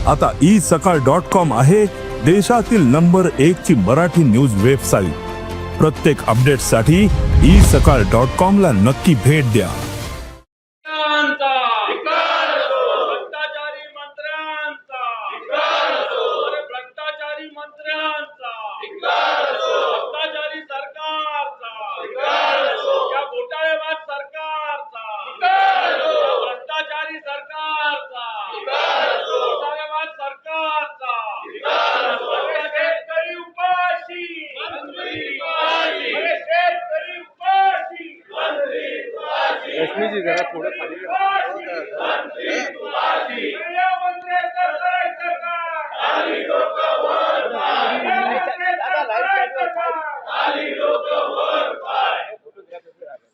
आता isakal.com आहे देशातील नंबर 1 ची मराठी न्यूज वेबसाईट। प्रत्येक अपडेटसाठी isakal.com ला नक्की भेट द्या। रश्मी जी जरा थोड़ा खाली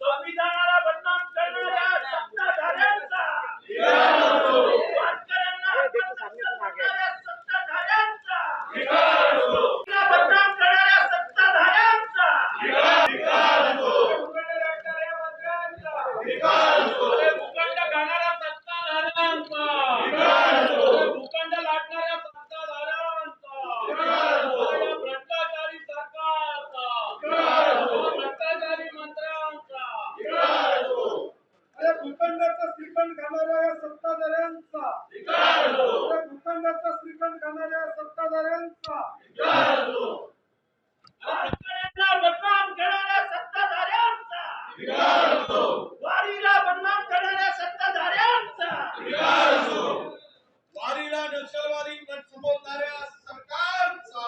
संविधानाला बदनाम करणाऱ्या सत्ताधाऱ्यांचा बदनाम करणाऱ्या सत्ताधाऱ्यांचा भूखंड खाणाऱ्या सत्ताधाऱ्यांचा भूखंड लाटणाऱ्या सत्ताधाऱ्यांचा भ्रष्टाचारी सरकारचा भ्रष्टाचारी मंत्र्यांचा भूखंडाचा श्रीखंड खाणाऱ्या सत्ताधाऱ्यांचा भूखंडाचा श्रीखंड खाणाऱ्या सत्ताधाऱ्यांचा बदनाम करणाऱ्या सत्ताधाऱ्यांचा वारीला बदनाम करणाऱ्या सत्ताधाऱ्यांचा वारीला नक्षलवादी संबोधणाऱ्या सरकारचा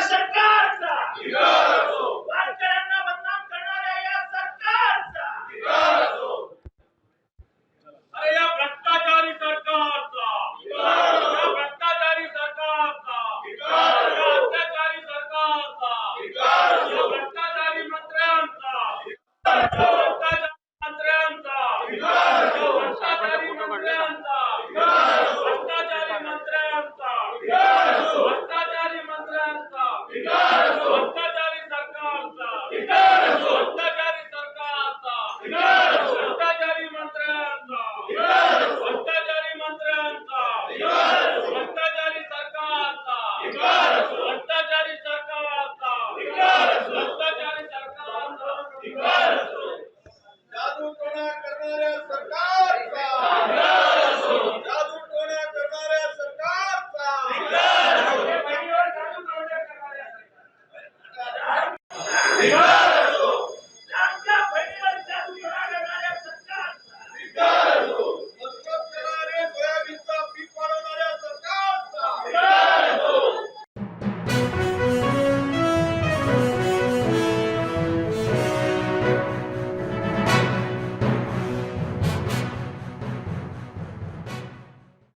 सरकारचा